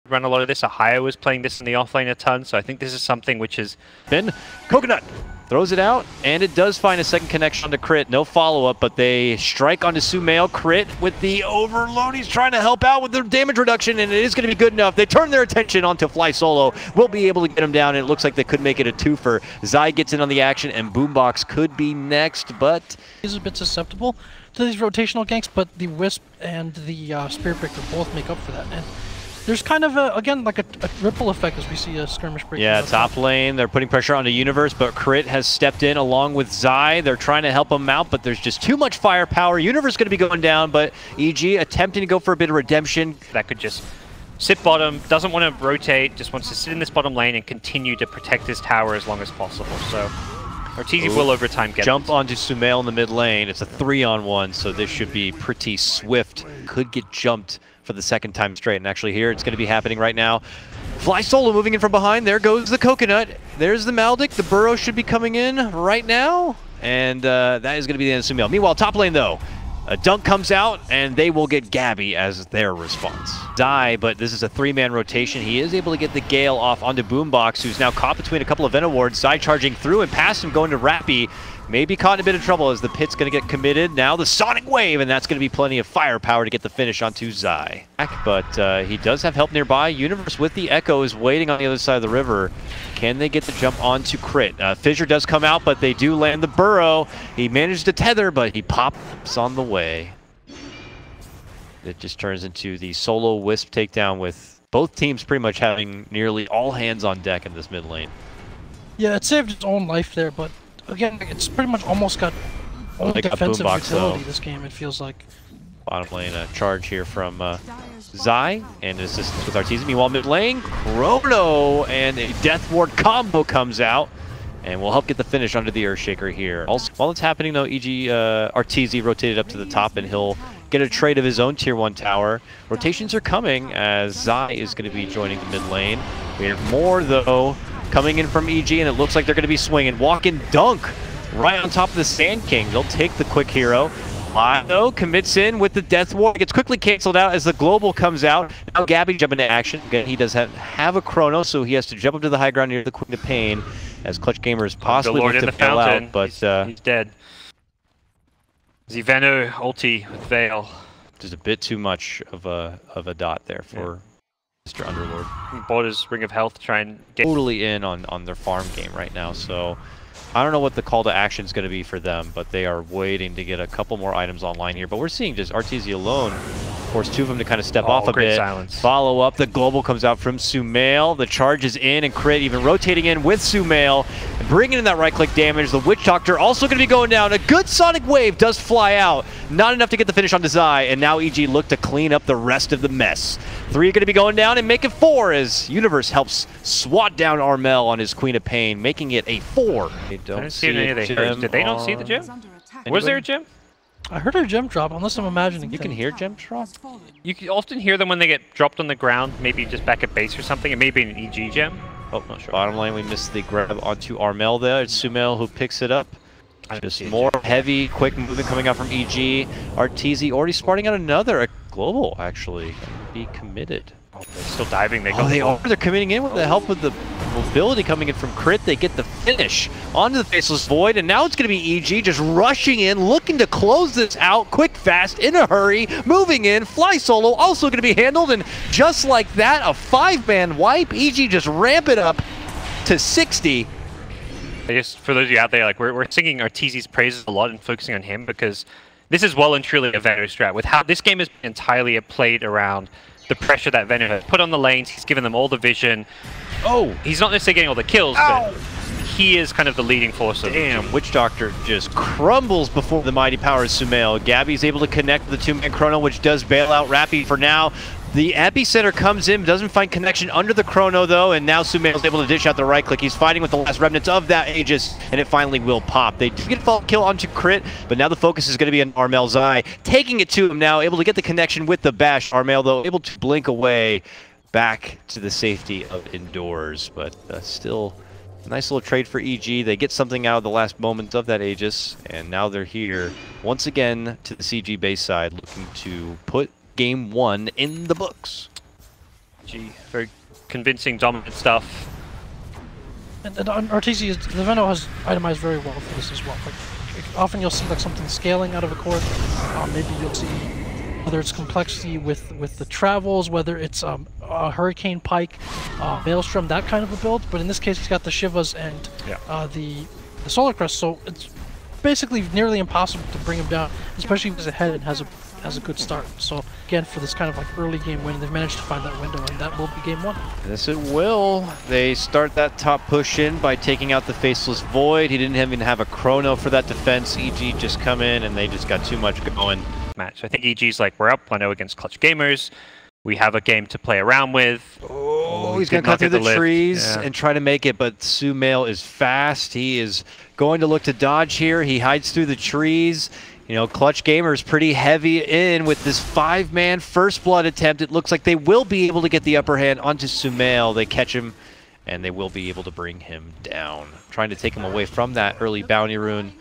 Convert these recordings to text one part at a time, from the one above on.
run a lot of this. Ohio was playing this in the offlane a ton, so I think this is something which has been Coconut throws it out, and it does find a second connection onto Crit. No follow-up, but they strike onto SumaiL. Crit with the overload. He's trying to help out with the damage reduction, and it is going to be good enough. They turn their attention onto FlySolo. We'll be able to get him down, and it looks like they could make it a twofer. Zai gets in on the action, and Boombox could be next, but... He's a bit susceptible to these rotational ganks, but the Wisp and the Spear Picker both make up for that. And there's kind of, again, like a ripple effect as we see a skirmish break. Yeah, top lane, they're putting pressure onto Universe, but Crit has stepped in along with Zai. They're trying to help him out, but there's just too much firepower. Universe going to be going down, but EG attempting to go for a bit of redemption. That could just sit bottom, doesn't want to rotate, just wants to sit in this bottom lane and continue to protect his tower as long as possible. So Arteezy will over time get jump onto SumaiL in the mid lane. It's a 3-on-1, so this should be pretty swift. Could get jumped for the second time straight, and actually here it's going to be happening right now. FlySolo moving in from behind. There goes the Coconut. There's the Maldic. The Burrow should be coming in right now, and that is going to be the end of SumaiL. Meanwhile, top lane though, a dunk comes out, and they will get Gabbi as their response. Zai, but this is a 3-man rotation. He is able to get the Gale off onto Boombox, who's now caught between a couple of Venom wards. Zai charging through and past him, going to Rappy. Maybe caught in a bit of trouble as the pit's going to get committed. Now the Sonic Wave, and that's going to be plenty of firepower to get the finish onto Zai. But he does have help nearby. Universe with the Echo is waiting on the other side of the river. Can they get the jump onto Crit? Fissure does come out, but they do land the Burrow. He managed to tether, but he pops on the way. It just turns into the solo Wisp takedown with both teams pretty much having nearly all hands on deck in this mid lane. Yeah, it saved its own life there, but again, it's pretty much almost got only defensive utility this game, it feels like. Bottom lane, a charge here from Zai, and assistance with Arteezy. Meanwhile, mid lane, Chrono, and a Death Ward combo comes out, and will help get the finish under the Earthshaker here. Also, while it's happening though, Arteezy rotated up to the top, and he'll get a trade of his own tier 1 tower. Rotations are coming as Zai is going to be joining the mid lane. We have more though coming in from EG, and it looks like they're going to be swinging. Walk-in dunk right on top of the Sand King. They'll take the quick hero. Lino commits in with the Death Ward. Gets quickly canceled out as the Global comes out. Now Gabbi jumping into action. Again, he does have a Chrono, so he has to jump up to the high ground near the Queen of Pain as Clutch Gamers possibly look to bail out, but he's dead. Ziveno ulti with Veil. Just a bit too much of a dot there for Mr. Underlord. Borders Ring of Health try and get totally in on their farm game right now, so I don't know what the call to action is going to be for them, but they are waiting to get a couple more items online here. But we're seeing just Arteezy alone force two of them to kind of step off a bit. Silence. Follow up, the Global comes out from SumaiL. The charge is in, and Crit even rotating in with SumaiL, and bringing in that right-click damage. The Witch Doctor also going to be going down. A good Sonic Wave does fly out. Not enough to get the finish on Zai, and now EG look to clean up the rest of the mess. 3 are going to be going down and make it 4 as Universe helps swat down Armel on his Queen of Pain, making it a 4. They don't see any of the gem. Did they not see the gem? Was there a gem? I heard a gem drop, unless I'm imagining. You can hear gems drop? You can often hear them when they get dropped on the ground, maybe just back at base or something. It may be an EG gem. Oh, not sure. Bottom lane, we missed the grab onto Armel there. It's SumaiL who picks it up. Just more heavy, quick movement coming out from EG. Arteezy already sparting out another. A Global, actually. Be committed. Oh, they're still diving. They are. They're committing in with the help of the mobility coming in from Crit. They get the finish onto the Faceless Void, and now it's going to be EG just rushing in, looking to close this out quick, fast, in a hurry, moving in. FlySolo also going to be handled, and just like that, a 5-man wipe. EG just ramp it up to 60. I guess for those of you out there, like we're singing Arteezy's praises a lot and focusing on him because this is well and truly a Venom strat. With how this game is entirely played around the pressure that Venom has put on the lanes, he's given them all the vision. Oh, he's not necessarily getting all the kills, but he is kind of the leading force of Damn, Witch Doctor just crumbles before the mighty power of SumaiL. Gabbi's able to connect the 2-man Chrono, which does bail out Rappy for now. The Epicenter comes in, doesn't find connection under the Chrono though, and now SumaiL's able to dish out the right click. He's fighting with the last remnants of that Aegis, and it finally will pop. They do get a fall kill onto Crit, but now the focus is going to be on Armel Zai, taking it to him now, able to get the connection with the bash. Armel though, able to blink away back to the safety of indoors, but still a nice little trade for EG. They get something out of the last moments of that Aegis, and now they're here once again to the CG base side, looking to put Game 1 in the books. Very convincing, dominant stuff. And Arteezy, the Veno has itemized very well for this as well. Like, often you'll see like something scaling out of a court. Maybe you'll see whether it's complexity with the travels, whether it's a Hurricane Pike, Maelstrom, that kind of a build. But in this case, he's got the Shivas and the Solar Crest, so it's basically nearly impossible to bring him down, especially if he's ahead and has a good start. So again, for this kind of like early game win, they've managed to find that window, and that will be game one. Yes, it will. They start that top push in by taking out the Faceless Void. He didn't even have a Chrono for that defense. EG just come in, and they just got too much going. Match. I think EG's like, we're up 1-0 against Clutch Gamers. We have a game to play around with. Oh, he's going to cut through the trees and try to make it, but SumaiL is fast. He is going to look to dodge here. He hides through the trees. You know, Clutch Gamers pretty heavy in with this 5-man first blood attempt. It looks like they will be able to get the upper hand onto SumaiL. They catch him, and they will be able to bring him down. Trying to take him away from that early bounty rune.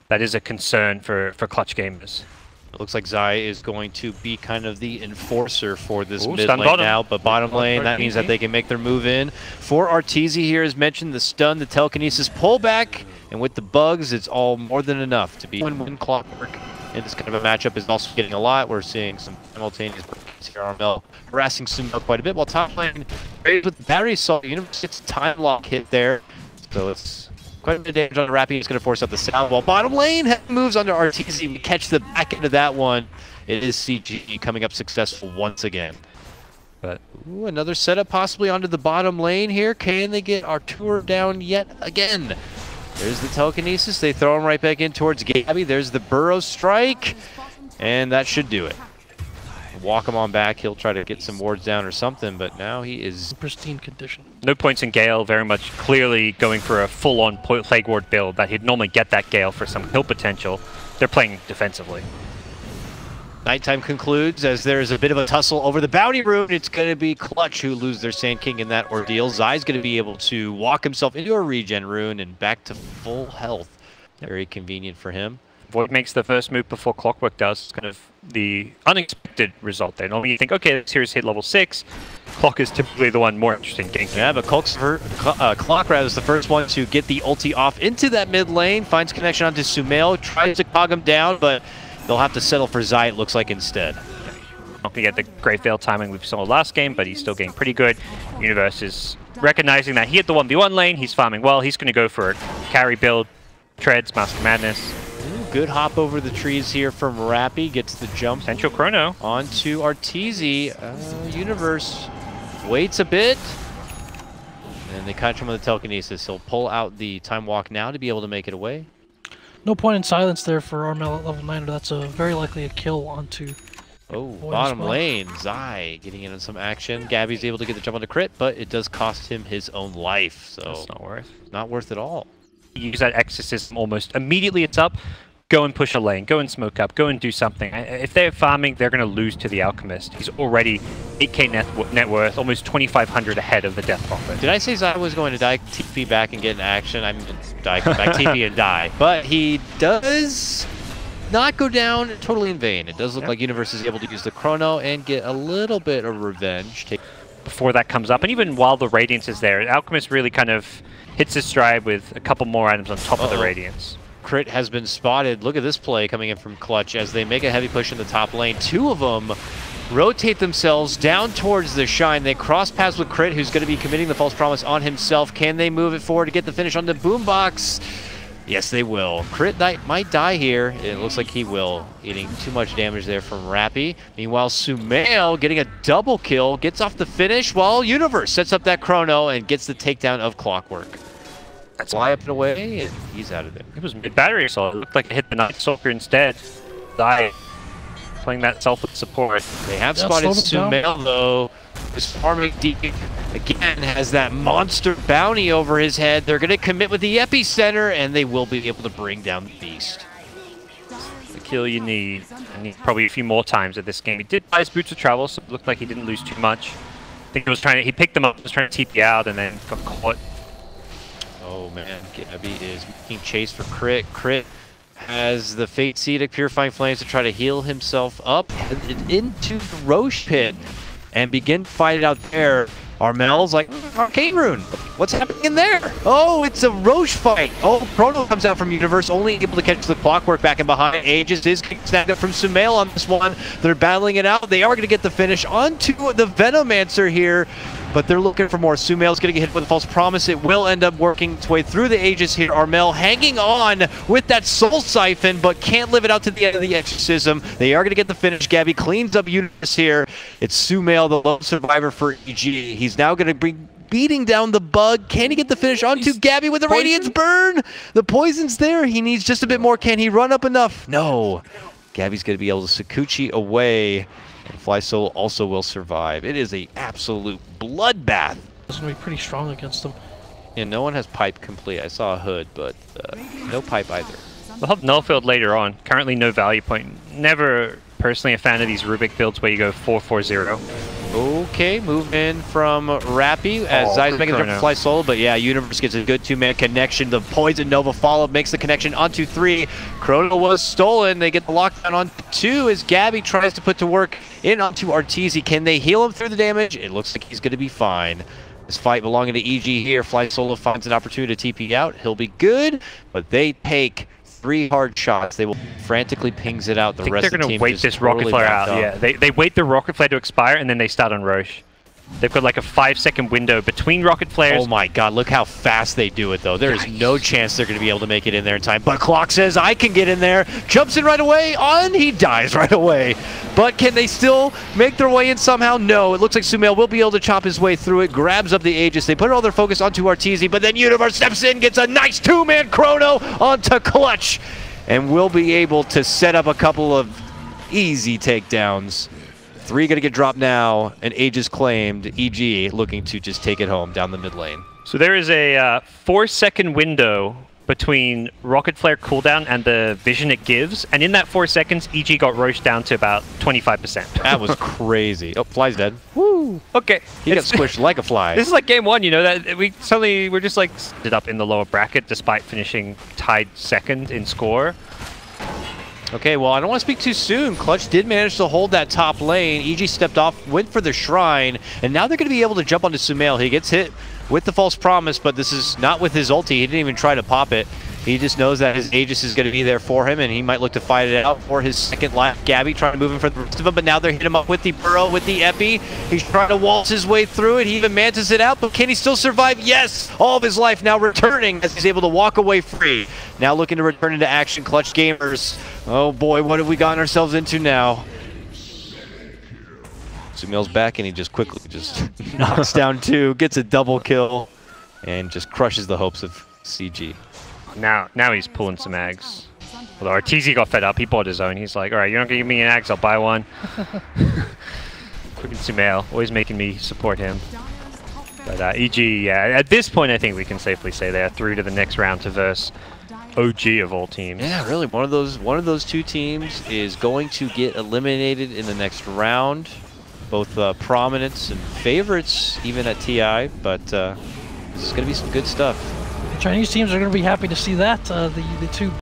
That is a concern for Clutch Gamers. It looks like Zai is going to be kind of the enforcer for this mid stun lane bottom. now, but bottom lane, that means that they can make their move in. For Arteezy here, as mentioned, the stun, the telekinesis pullback, and with the bugs, it's all more than enough to be win-win. Clockwork in this kind of a matchup is also getting a lot. We're seeing some simultaneous breaks here. Armel harassing SumaiL quite a bit, while top lane, with the battery assault, Universe gets a time lock hit there, so it's quite a bit of damage on Rappy. He's going to force out the sound wall. Bottom lane moves under Arteezy. We catch the back end of that one. It is CG coming up successful once again. But ooh, another setup possibly onto the bottom lane here. Can they get Artur down yet again? There's the telekinesis. They throw him right back in towards Gabbi. There's the Burrow strike. And that should do it. Walk him on back. He'll try to get some wards down or something, but now he is in pristine condition. No points in Gale, very much clearly going for a full-on Plague Ward build that he'd normally get that Gale for some kill potential. They're playing defensively. Nighttime concludes as there is a bit of a tussle over the bounty rune. It's going to be Clutch who lose their Sand King in that ordeal. Zai's going to be able to walk himself into a regen rune and back to full health. Very convenient for him. Void makes the first move before Clockwork does. It's kind of the unexpected result there. Normally you think, okay, this here's hit level 6. Clock is typically the one more interested in getting. Yeah, but Clockrat is the first one to get the ulti off into that mid lane. Finds connection onto SumaiL, tries to cog him down, but they'll have to settle for Zai, it looks like, instead. Not going to get the Great Veil timing we saw last game, but he's still getting pretty good. Universe is recognizing that he hit the 1v1 lane. He's farming well. He's going to go for a carry build. Treads, Master Madness. Good hop over the trees here from Rappy. Gets the jump. Central Chrono. Onto Arteezy. Universe waits a bit. And they catch him with the telekinesis. He'll pull out the time walk now to be able to make it away. No point in silence there for Armel at level 9. That's a very likely a kill onto bottom lane. Zai getting in on some action. Gabbi's able to get the jump on the crit, but it does cost him his own life. So that's not worth. Not worth at all. Use that exorcism almost immediately it's up. Go and push a lane, go and smoke up, go and do something. If they're farming, they're going to lose to the Alchemist. He's already 8k net worth, almost 2,500 ahead of the Death Prophet. Did I say Zai was going to die TP back and get an action? I mean, die back TP and die. But he does not go down totally in vain. It does look like Universe is able to use the Chrono and get a little bit of revenge. Before that comes up, and even while the Radiance is there, Alchemist really kind of hits his stride with a couple more items on top of the Radiance. Crit has been spotted. Look at this play coming in from Clutch as they make a heavy push in the top lane. Two of them rotate themselves down towards the Shine. They cross paths with Crit, who's going to be committing the false promise on himself. Can they move it forward to get the finish on the boombox? Yes, they will. Crit might die here. It looks like he will, eating too much damage there from Rappy. Meanwhile, SumaiL getting a double kill, gets off the finish, while Universe sets up that Chrono and gets the takedown of Clockwork. That's fly up and away, and he's out of there. It was mid-battery assault. It looked like it hit the Night Stalker instead. Zai playing that selfless support. They have spotted SumaiL, though. Is farming deep. Again, has that monster bounty over his head. They're going to commit with the Epicenter, and they will be able to bring down the Beast. The kill you need, and need probably a few more times at this game. He did buy his Boots of Travel, so it looked like he didn't lose too much. I think he picked them up, was trying to TP out, and then got caught. Oh man, Gabbi is making chase for Crit. Crit has the Fate Seed, Purifying Flames to try to heal himself up into the Roche Pit. and begin to fight it out there. Armel's like, Arcane Rune, what's happening in there? Oh, it's a Roche fight. Oh, Chrono comes out from Universe, only able to catch the Clockwork back and behind. Aegis is snagged up from SumaiL on this one. They're battling it out. They are going to get the finish onto the Venomancer here, but they're looking for more. SumaiL's going to get hit with a False Promise. It will end up working its way through the Aegis here. Armel hanging on with that Soul Siphon, but can't live it out to the end of the Exorcism. They are going to get the finish. Gabbi cleans up Universe here. It's SumaiL, the lone survivor for EG. He's now going to be beating down the bug. Can he get the finish onto Gabbi with the Radiance Burn? The poison's there. He needs just a bit more. Can he run up enough? No. Gabbi's going to be able to Sakuchi away. And FlySolo also will survive. It is an absolute bloodbath. It's going to be pretty strong against them. Yeah, no one has pipe complete. I saw a hood, but no pipe either. We'll have Nullfield later on. Currently no value point. Never personally a fan of these Rubik builds where you go 4-4-0. Okay, move in from Rappy as Zai's making the jump to FlySolo, but yeah, Universe gets a good two-man connection. The Poison Nova follow makes the connection onto 3. Chrono was stolen. They get the lockdown on 2 as Gabbi tries to put to work in onto Arteezy. Can they heal him through the damage? It looks like he's going to be fine. This fight belonging to EG here. FlySolo finds an opportunity to TP out. He'll be good, but they take 3 hard shots. They will frantically pings it out. The rest of the team they're going to wait this Rocket Flare out. Yeah, they wait the Rocket Flare to expire and then they start on Roche. They've got like a 5-second window between Rocket Flares. Oh my god, look how fast they do it though. There's no chance they're going to be able to make it in there in time. But Clock says, I can get in there. Jumps in right away. He dies right away. But can they still make their way in somehow? No, it looks like SumaiL will be able to chop his way through it. Grabs up the Aegis. They put all their focus onto Arteezy, but then Universe steps in, gets a nice 2-man Chrono onto Clutch. And we'll be able to set up a couple of easy takedowns. 3 going to get dropped now, and Aegis claimed. EG looking to just take it home down the mid lane. So there is a 4-second window between Rocket Flare cooldown and the vision it gives, and in that 4 seconds, EG got Roche down to about 25%. That was crazy. Oh, Fly's dead. Woo! Okay. He got squished like a fly. This is like game 1, you know, that we're just like stood up in the lower bracket despite finishing tied 2nd in score. Okay, well, I don't want to speak too soon. Clutch did manage to hold that top lane. EG stepped off, went for the Shrine, and now they're going to be able to jump onto SumaiL. He gets hit with the False Promise, but this is not with his ulti. He didn't even try to pop it. He just knows that his Aegis is going to be there for him, and he might look to fight it out for his second life. Gabbi trying to move him for the rest of them, but now they're hitting him up with the Burrow, with the Epi. He's trying to waltz his way through it. He even mantis it out, but can he still survive? Yes! All of his life now returning as he's able to walk away free. Now looking to return into action, Clutch Gamers. Oh boy, what have we gotten ourselves into now? SumaiL's back, and he just quickly knocks down 2, gets a double kill, and just crushes the hopes of CG. Now he's pulling some ags. Although Arteezy got fed up, he bought his own. He's like, all right, you're not going to give me an ags, I'll buy one. Freaking SumaiL, always making me support him. But EG, yeah, at this point I think we can safely say they're through to the next round to verse OG of all teams. Yeah, really, one of those 2 teams is going to get eliminated in the next round. Both prominents and favorites, even at TI, but this is going to be some good stuff. The Chinese teams are going to be happy to see that. The 2